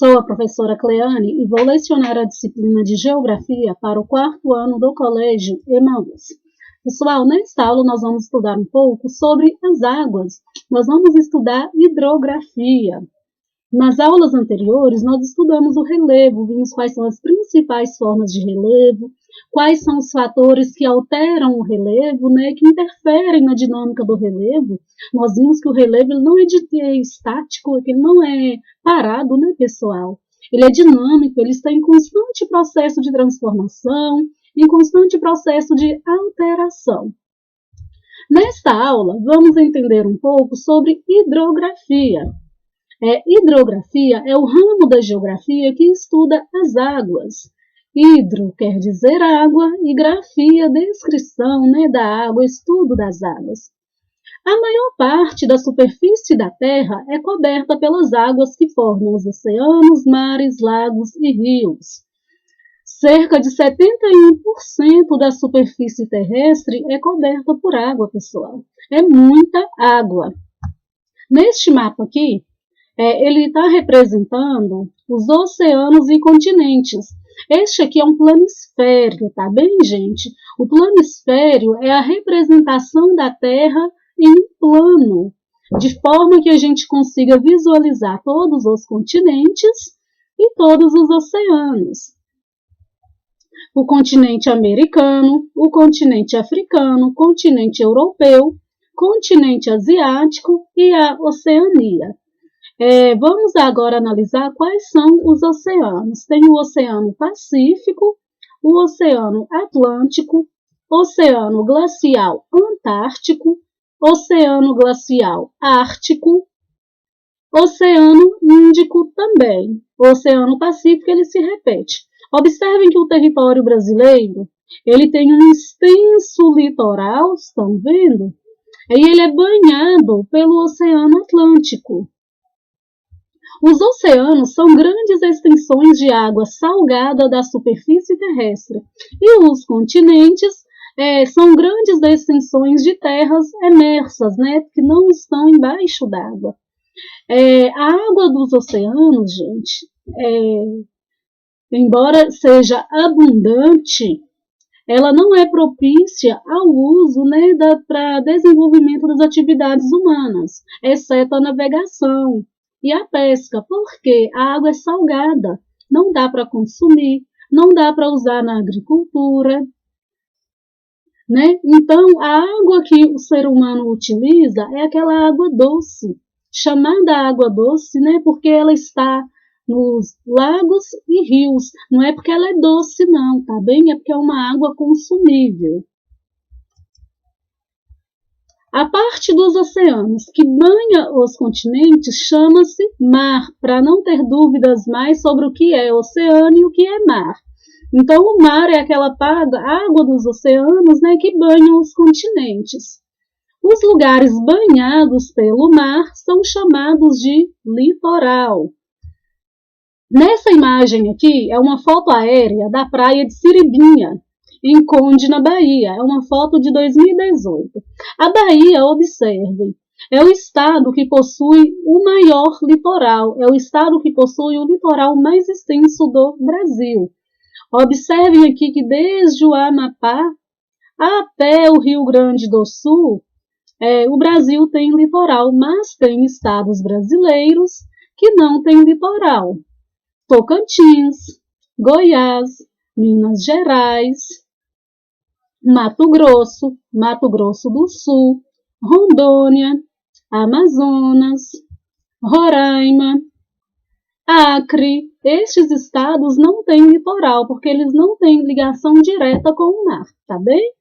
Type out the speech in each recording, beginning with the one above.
Sou a professora Cleane e vou lecionar a disciplina de Geografia para o 4º ano do Colégio Emaús. Pessoal, nesta aula nós vamos estudar um pouco sobre as águas. Nós vamos estudar hidrografia. Nas aulas anteriores, nós estudamos o relevo, vimos quais são as principais formas de relevo, quais são os fatores que alteram o relevo, que interferem na dinâmica do relevo. Nós vimos que o relevo ele não é estático, que ele não é parado, pessoal? Ele é dinâmico, ele está em constante processo de transformação, em constante processo de alteração. Nesta aula, vamos entender um pouco sobre hidrografia. Hidrografia é o ramo da geografia que estuda as águas. Hidro quer dizer água e grafia, descrição da água, estudo das águas. A maior parte da superfície da Terra é coberta pelas águas que formam os oceanos, mares, lagos e rios. Cerca de 71% da superfície terrestre é coberta por água, pessoal. É muita água. Neste mapa aqui, ele está representando os oceanos e continentes. Este aqui é um planisfério, tá bem, gente? O planisfério é a representação da Terra em um plano, de forma que a gente consiga visualizar todos os continentes e todos os oceanos. O continente americano, o continente africano, o continente europeu, continente asiático e a Oceania. Vamos agora analisar quais são os oceanos. Tem o Oceano Pacífico, o Oceano Atlântico, Oceano Glacial Antártico, Oceano Glacial Ártico, Oceano Índico também. O Oceano Pacífico ele se repete. Observem que o território brasileiro ele tem um extenso litoral, estão vendo? E ele é banhado pelo Oceano Atlântico. Os oceanos são grandes extensões de água salgada da superfície terrestre e os continentes são grandes extensões de terras emersas, que não estão embaixo d'água. A água dos oceanos, gente, embora seja abundante, ela não é propícia ao uso para desenvolvimento das atividades humanas, exceto a navegação e a pesca, porque a água é salgada, não dá para consumir, não dá para usar na agricultura. Então, a água que o ser humano utiliza é aquela água doce, chamada água doce, porque ela está nos lagos e rios. Não é porque ela é doce, não, tá bem? É porque é uma água consumível. A parte dos oceanos que banha os continentes chama-se mar, para não ter dúvidas mais sobre o que é oceano e o que é mar. Então, o mar é aquela água dos oceanos que banham os continentes. Os lugares banhados pelo mar são chamados de litoral. Nessa imagem aqui é uma foto aérea da praia de Siribinha, em Conde, na Bahia. É uma foto de 2018. A Bahia, observem, é o estado que possui o maior litoral, é o estado que possui o litoral mais extenso do Brasil. Observem aqui que desde o Amapá até o Rio Grande do Sul, o Brasil tem litoral, mas tem estados brasileiros que não têm litoral. Tocantins, Goiás, Minas Gerais, Mato Grosso do Sul, Rondônia, Amazonas, Roraima, Acre. Estes estados não têm litoral, porque eles não têm ligação direta com o mar, tá bem?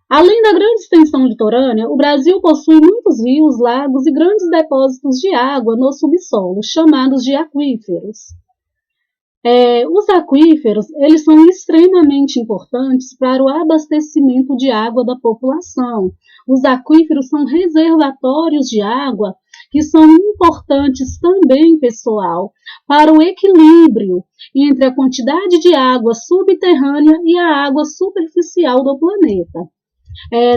Além da grande extensão litorânea, o Brasil possui muitos rios, lagos e grandes depósitos de água no subsolo, chamados de aquíferos. Os aquíferos eles são extremamente importantes para o abastecimento de água da população. Os aquíferos são reservatórios de água que são importantes também, pessoal, para o equilíbrio entre a quantidade de água subterrânea e a água superficial do planeta.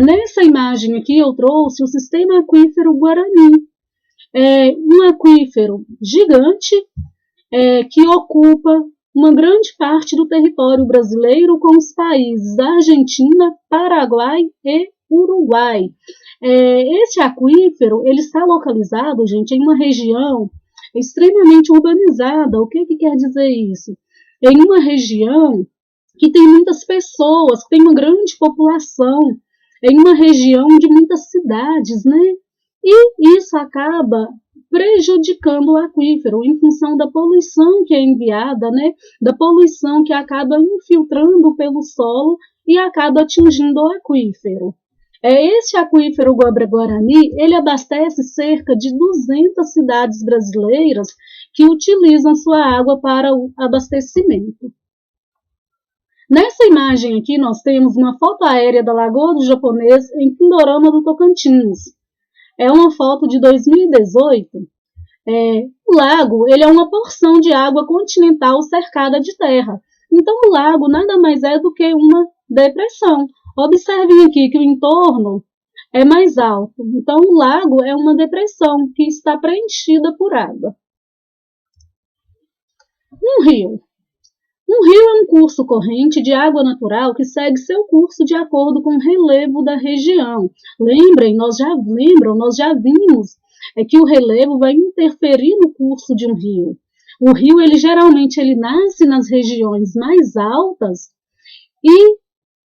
Nessa imagem aqui eu trouxe o sistema aquífero Guarani, Um aquífero gigante que ocupa uma grande parte do território brasileiro com os países Argentina, Paraguai e Uruguai. Esse aquífero ele está localizado, gente, em uma região extremamente urbanizada. O que quer dizer isso? Em uma região que tem muitas pessoas, que tem uma grande população, em uma região de muitas cidades, né? E isso acaba prejudicando o aquífero em função da poluição que é enviada, né? Da poluição que acaba infiltrando pelo solo e acaba atingindo o aquífero. Este aquífero Guabre-Guarani, ele abastece cerca de 200 cidades brasileiras que utilizam sua água para o abastecimento. Nessa imagem aqui, nós temos uma foto aérea da Lagoa do Japonês, em Pindorama do Tocantins. É uma foto de 2018. O lago ele é uma porção de água continental cercada de terra. Então, o lago nada mais é do que uma depressão. Observem aqui que o entorno é mais alto. Então, o lago é uma depressão que está preenchida por água. Um rio. Um rio é um curso corrente de água natural que segue seu curso de acordo com o relevo da região. Nós já vimos que o relevo vai interferir no curso de um rio. O rio, geralmente, nasce nas regiões mais altas e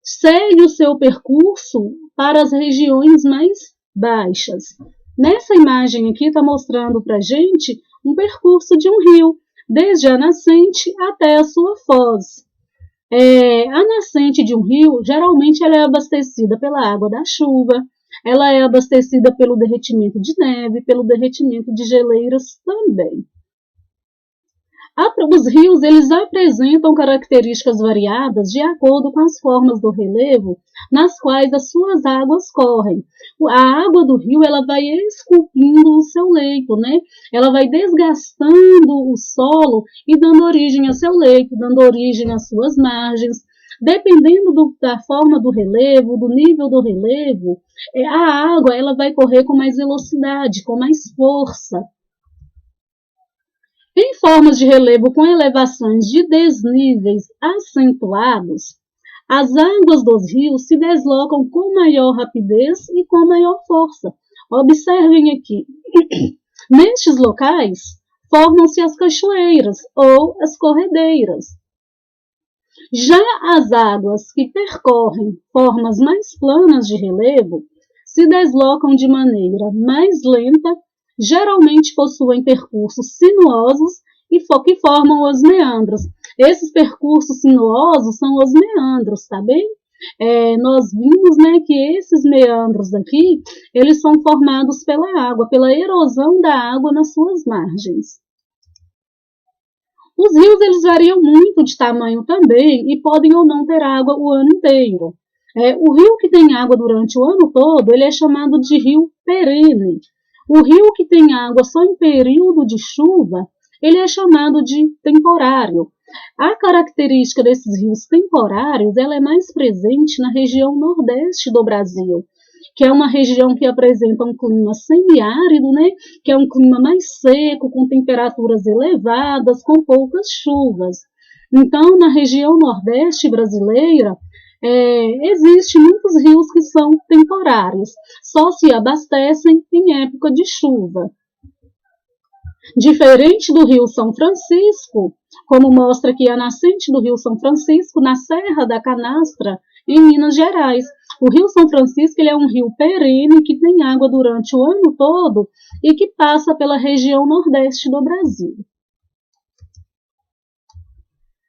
segue o seu percurso para as regiões mais baixas. Nessa imagem aqui está mostrando para a gente um percurso de um rio, desde a nascente até a sua foz. A nascente de um rio, geralmente, ela é abastecida pela água da chuva, ela é abastecida pelo derretimento de neve, pelo derretimento de geleiras também. Os rios eles apresentam características variadas de acordo com as formas do relevo nas quais as suas águas correm. A água do rio ela vai esculpindo o seu leito, né? Ela vai desgastando o solo e dando origem ao seu leito, dando origem às suas margens. Dependendo da forma do relevo, do nível do relevo, a água ela vai correr com mais velocidade, com mais força. Em formas de relevo com elevações de desníveis acentuados, as águas dos rios se deslocam com maior rapidez e com maior força. Observem aqui. Nestes locais, formam-se as cachoeiras ou as corredeiras. Já as águas que percorrem formas mais planas de relevo se deslocam de maneira mais lenta, geralmente possuem percursos sinuosos e que formam os meandros. Esses percursos sinuosos são os meandros, tá bem? Nós vimos, né, que esses meandros aqui, eles são formados pela água, pela erosão da água nas suas margens. Os rios, eles variam muito de tamanho também e podem ou não ter água o ano inteiro. O rio que tem água durante o ano todo, ele é chamado de rio perene. O rio que tem água só em período de chuva, ele é chamado de temporário. A característica desses rios temporários, ela é mais presente na região nordeste do Brasil, que é uma região que apresenta um clima semiárido, né? Que é um clima mais seco, com temperaturas elevadas, com poucas chuvas. Então, na região nordeste brasileira, existem muitos rios que são temporários, só se abastecem em época de chuva. Diferente do Rio São Francisco, como mostra aqui a nascente do Rio São Francisco, na Serra da Canastra, em Minas Gerais. O Rio São Francisco ele é um rio perene que tem água durante o ano todo e que passa pela região nordeste do Brasil.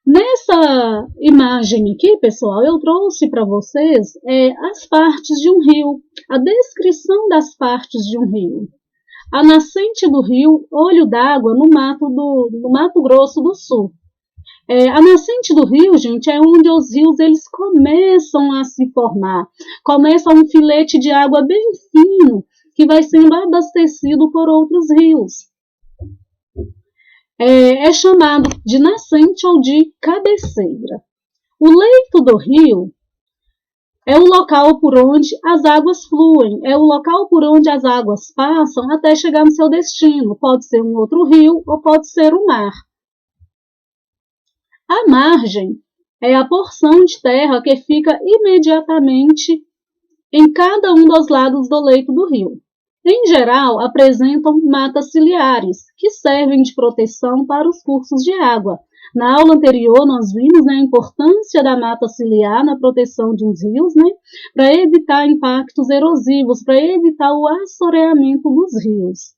Nessa imagem aqui, pessoal, eu trouxe para vocês as partes de um rio, a descrição das partes de um rio. A nascente do rio Olho d'Água, no Mato Grosso do Sul. A nascente do rio, gente, é onde os rios eles começam a se formar. Começa um filete de água bem fino, que vai sendo abastecido por outros rios. É chamado de nascente ou de cabeceira. O leito do rio é o local por onde as águas fluem, é o local por onde as águas passam até chegar no seu destino. Pode ser um outro rio ou pode ser o mar. A margem é a porção de terra que fica imediatamente em cada um dos lados do leito do rio. Em geral, apresentam matas ciliares, que servem de proteção para os cursos de água. Na aula anterior, nós vimos, a importância da mata ciliar na proteção de uns rios, para evitar impactos erosivos, para evitar o assoreamento dos rios.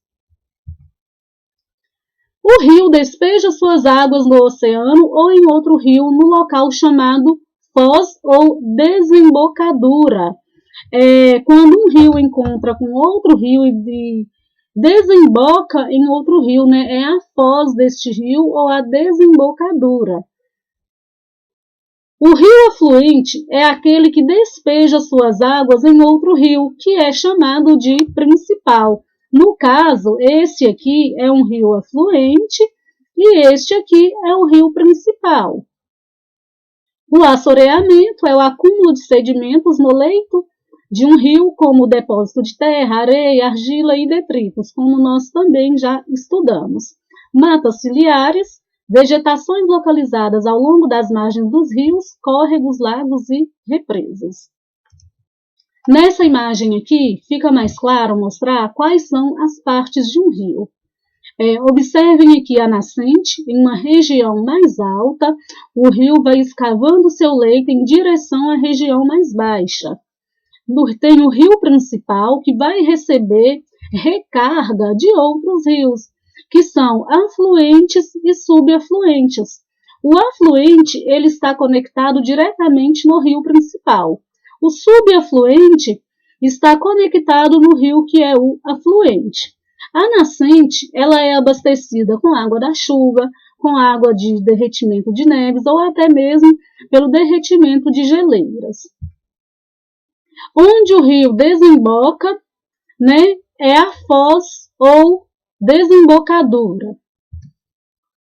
O rio despeja suas águas no oceano ou em outro rio no local chamado foz ou desembocadura. Quando um rio encontra com outro rio e desemboca em outro rio, é a foz deste rio ou a desembocadura. O rio afluente é aquele que despeja suas águas em outro rio, que é chamado de principal. No caso, esse aqui é um rio afluente e este aqui é o rio principal. O assoreamento é o acúmulo de sedimentos no leito de um rio, como o depósito de terra, areia, argila e detritos, como nós também já estudamos. Matas ciliares, vegetações localizadas ao longo das margens dos rios, córregos, lagos e represas. Nessa imagem aqui, fica mais claro mostrar quais são as partes de um rio. Observem aqui a nascente, em uma região mais alta, o rio vai escavando seu leito em direção à região mais baixa. Tem o rio principal, que vai receber recarga de outros rios, que são afluentes e subafluentes. O afluente ele está conectado diretamente no rio principal. O subafluente está conectado no rio que é o afluente. A nascente ela é abastecida com água da chuva, com água de derretimento de neves ou até mesmo pelo derretimento de geleiras. Onde o rio desemboca, é a foz ou desembocadura.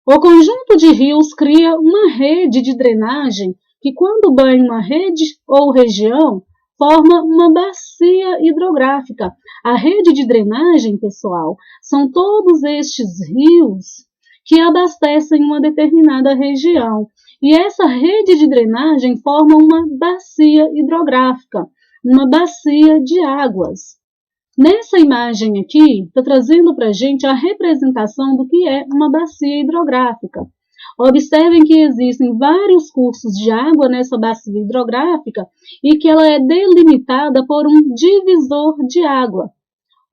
O conjunto de rios cria uma rede de drenagem que, quando banha uma rede ou região, forma uma bacia hidrográfica. A rede de drenagem, pessoal, são todos estes rios que abastecem uma determinada região. E essa rede de drenagem forma uma bacia hidrográfica, uma bacia de águas. Nessa imagem aqui, está trazendo para a gente a representação do que é uma bacia hidrográfica. Observem que existem vários cursos de água nessa bacia hidrográfica e que ela é delimitada por um divisor de água.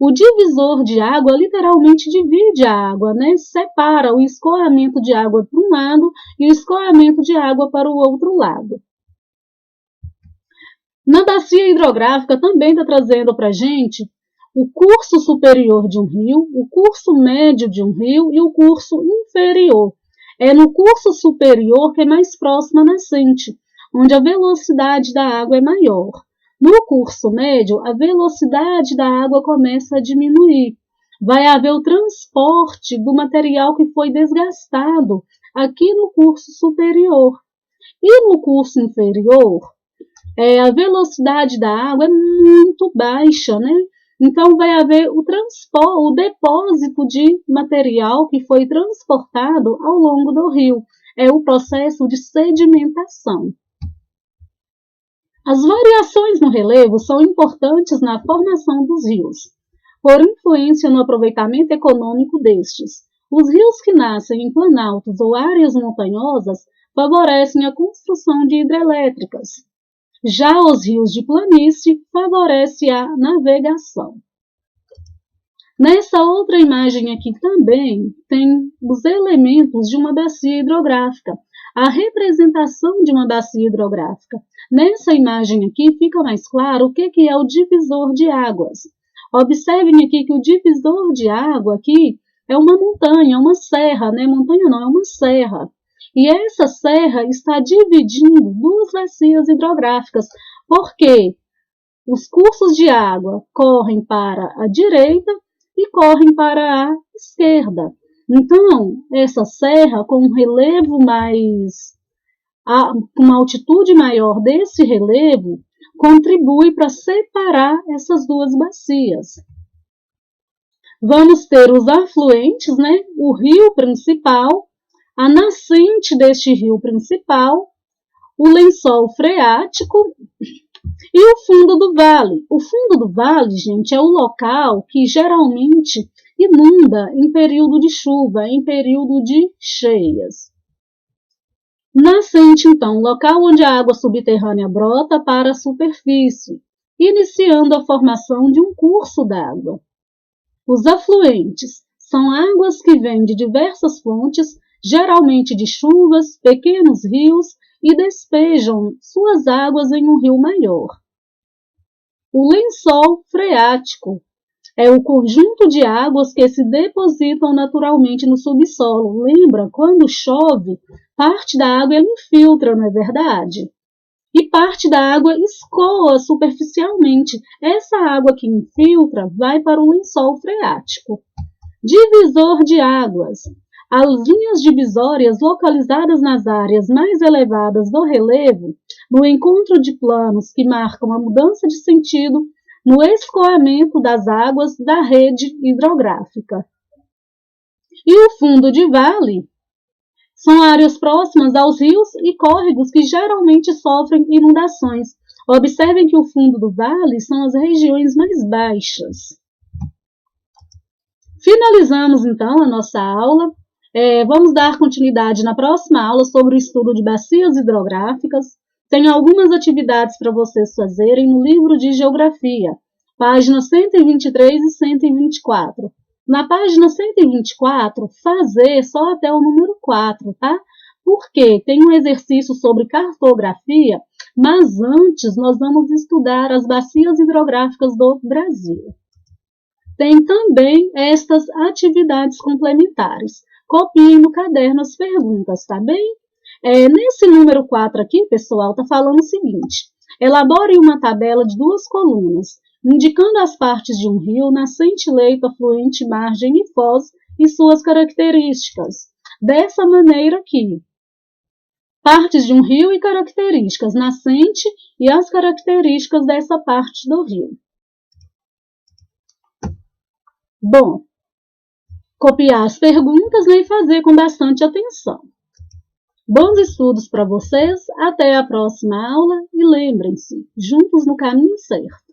O divisor de água literalmente divide a água, separa o escoamento de água para um lado e o escoamento de água para o outro lado. Na bacia hidrográfica também está trazendo para a gente o curso superior de um rio, o curso médio de um rio e o curso inferior. É no curso superior que é mais próximo à nascente, onde a velocidade da água é maior. No curso médio, a velocidade da água começa a diminuir. Vai haver o transporte do material que foi desgastado aqui no curso superior. E no curso inferior, a velocidade da água é muito baixa, Então, vai haver o depósito de material que foi transportado ao longo do rio. É o processo de sedimentação. As variações no relevo são importantes na formação dos rios, por influência no aproveitamento econômico destes. Os rios que nascem em planaltos ou áreas montanhosas favorecem a construção de hidrelétricas. Já os rios de planície favorecem a navegação. Nessa outra imagem aqui também tem os elementos de uma bacia hidrográfica, a representação de uma bacia hidrográfica. Nessa imagem aqui fica mais claro o que é o divisor de águas. Observem aqui que o divisor de água aqui é uma montanha, uma serra, montanha não, é uma serra. E essa serra está dividindo duas bacias hidrográficas, porque os cursos de água correm para a direita e correm para a esquerda. Então, essa serra, com um relevo uma altitude maior desse relevo, contribui para separar essas duas bacias. Vamos ter os afluentes, né? O rio principal, a nascente deste rio principal, o lençol freático e o fundo do vale. O fundo do vale, gente, é o local que geralmente inunda em período de chuva, em período de cheias. Nascente, então, local onde a água subterrânea brota para a superfície, iniciando a formação de um curso d'água. Os afluentes são águas que vêm de diversas fontes, geralmente de chuvas, pequenos rios, e despejam suas águas em um rio maior. O lençol freático é o conjunto de águas que se depositam naturalmente no subsolo. Lembra, quando chove, parte da água ela infiltra, não é verdade? E parte da água escoa superficialmente. Essa água que infiltra vai para o lençol freático. Divisor de águas. As linhas divisórias localizadas nas áreas mais elevadas do relevo, no encontro de planos que marcam a mudança de sentido no escoamento das águas da rede hidrográfica. E o fundo de vale são áreas próximas aos rios e córregos que geralmente sofrem inundações. Observem que o fundo do vale são as regiões mais baixas. Finalizamos então a nossa aula. Vamos dar continuidade na próxima aula sobre o estudo de bacias hidrográficas. Tem algumas atividades para vocês fazerem no livro de Geografia, páginas 123 e 124. Na página 124, fazer só até o número 4, tá? Porque tem um exercício sobre cartografia, mas antes nós vamos estudar as bacias hidrográficas do Brasil. Tem também estas atividades complementares. Copiem no caderno as perguntas, tá bem? Nesse número 4 aqui, pessoal, está falando o seguinte. Elabore uma tabela de 2 colunas, indicando as partes de um rio, nascente, leito, afluente, margem e foz e suas características. Dessa maneira aqui. Partes de um rio e características, nascente e as características dessa parte do rio. Bom, copiar as perguntas, né, e fazer com bastante atenção. Bons estudos para vocês, até a próxima aula e lembrem-se, juntos no caminho certo.